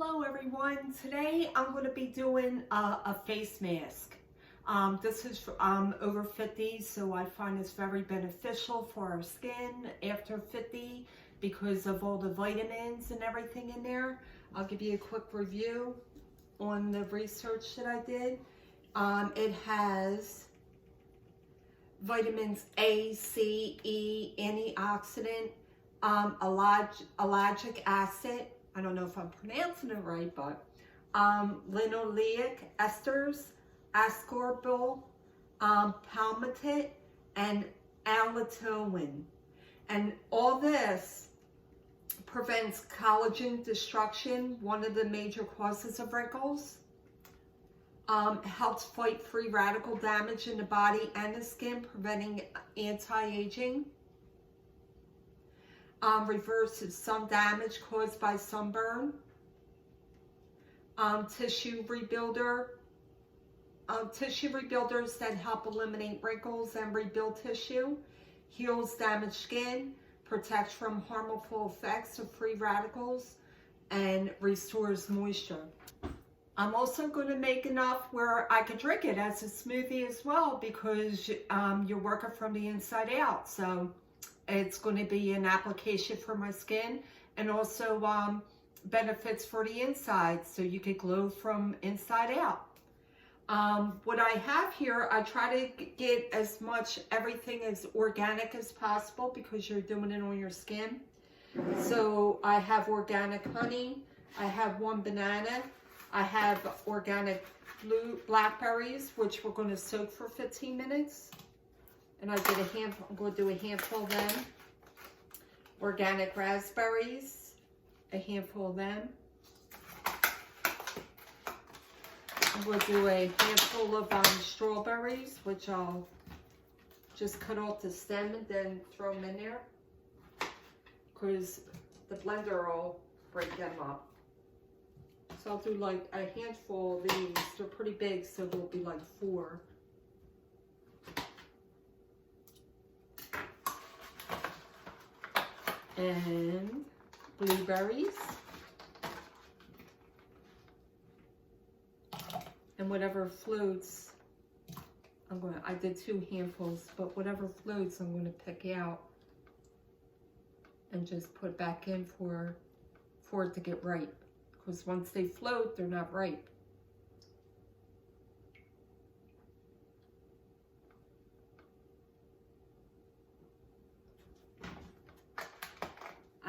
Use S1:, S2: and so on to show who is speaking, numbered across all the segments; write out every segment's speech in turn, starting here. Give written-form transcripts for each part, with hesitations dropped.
S1: Hello everyone. Today I'm going to be doing a face mask. This is for, over 50, so I find it's very beneficial for our skin after 50 because of all the vitamins and everything in there. I'll give you a quick review on the research that I did. It has vitamins A, C, E, antioxidant, ellagic acid. I don't know if I'm pronouncing it right, but Linoleic, esters, Ascorbyl, palmitate, and Allantoin. And all this prevents collagen destruction, one of the major causes of wrinkles. Helps fight free radical damage in the body and the skin, preventing anti-aging. Reverses some damage caused by sunburn. Tissue rebuilders that help eliminate wrinkles and rebuild tissue. Heals damaged skin, protects from harmful effects of free radicals, and restores moisture. I'm also going to make enough where I can drink it as a smoothie as well, because you're working from the inside out. So it's going to be an application for my skin, and also benefits for the inside, so you could glow from inside out. What I have here, I try to get as much everything as organic as possible because you're doing it on your skin. So I have organic honey, I have 1 banana, I have organic blackberries, which we're going to soak for 15 minutes. And I did a handful, I'm going to do a handful of them. Organic raspberries, a handful of them. I'm going to do a handful of strawberries, which I'll just cut off the stem and then throw them in there, because the blender will break them up. So I'll do like a handful of these. They're pretty big, so there'll be like 4. And blueberries, and whatever floats. I did 2 handfuls, but whatever floats I'm going to pick out and just put back in for it to get ripe, because once they float, they're not ripe.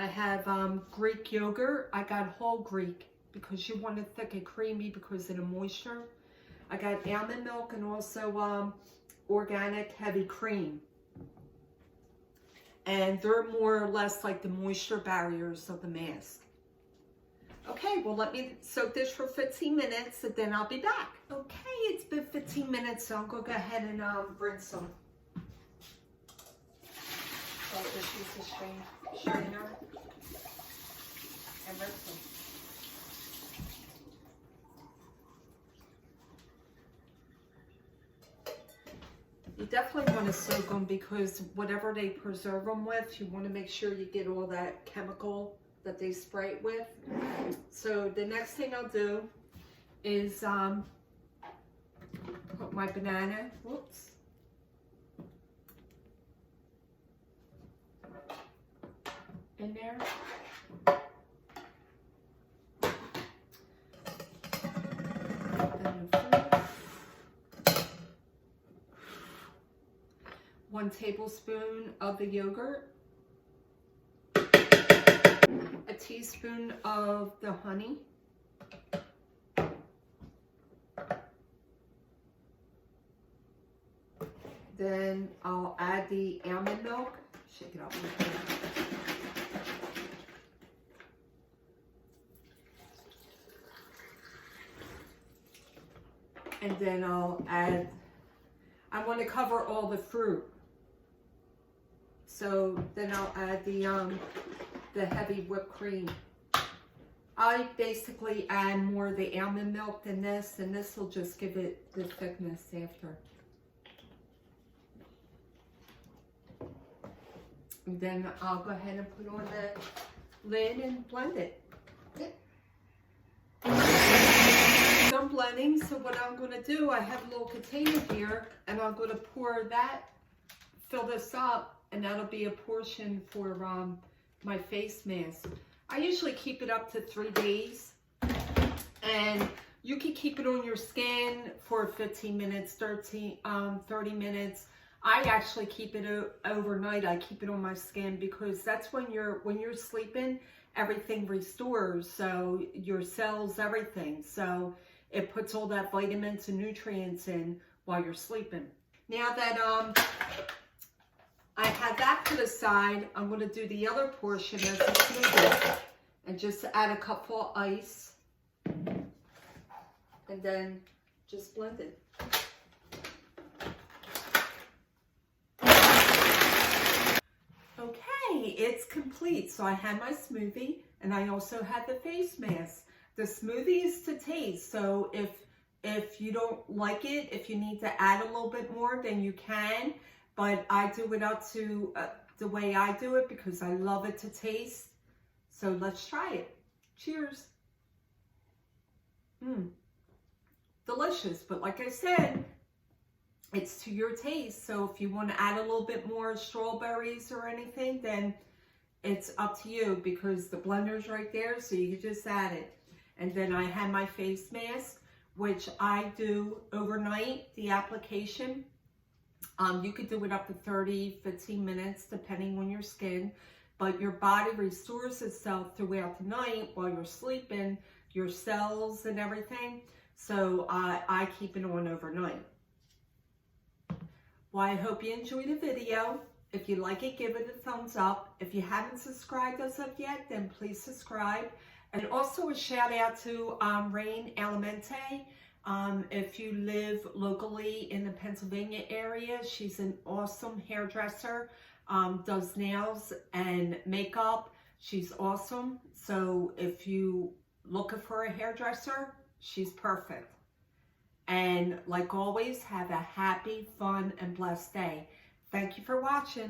S1: I have Greek yogurt. I got whole Greek because you want it thick and creamy because of the moisture. I got almond milk and also organic heavy cream. And they're more or less like the moisture barriers of the mask. Okay, well, let me soak this for 15 minutes and then I'll be back. Okay, it's been 15 minutes, so I'm going to go ahead and rinse them. So just use the strainer and rinse them. You definitely want to soak them, because whatever they preserve them with, you want to make sure you get all that chemical that they spray it with. So the next thing I'll do is put my banana, whoops, in there. And 1 tablespoon of the yogurt, a teaspoon of the honey, then I'll add the almond milk, shake it up real quick. And then I'll add, I want to cover all the fruit. So then I'll add the heavy whipped cream. I basically add more of the almond milk than this, and this will just give it the thickness after. And then I'll go ahead and put on the lid and blend it. so what I'm going to do, I have a little container here, and I'm going to pour that, fill this up, and that'll be a portion for my face mask. I usually keep it up to 3 days, and you can keep it on your skin for 15 minutes, 30 minutes. I actually keep it overnight. I keep it on my skin because that's when you're sleeping, everything restores. So your cells, everything. So it puts all that vitamins and nutrients in while you're sleeping. Now that I have that to the side, I'm going to do the other portion as a smoothie and just add a cupful of ice and then just blend it. Okay, it's complete. So I had my smoothie and I also had the face mask. The smoothie is to taste. So if you don't like it, if you need to add a little bit more, then you can. But I do it up to the way I do it because I love it to taste. So let's try it. Cheers. Delicious. But like I said, it's to your taste. So if you want to add a little bit more strawberries or anything, then it's up to you because the blender's right there. So you can just add it. And then I had my face mask, which I do overnight, the application. You could do it up to 30, 15 minutes, depending on your skin. But your body restores itself throughout the night while you're sleeping, your cells and everything. So I keep it on overnight. Well, I hope you enjoyed the video. If you like it, give it a thumbs up. If you haven't subscribed as of yet, then please subscribe. And also a shout out to Rain Allantoin. If you live locally in the Pennsylvania area, she's an awesome hairdresser, does nails and makeup. She's awesome. So if you looking for a hairdresser, she's perfect. And like always, have a happy, fun, and blessed day. Thank you for watching.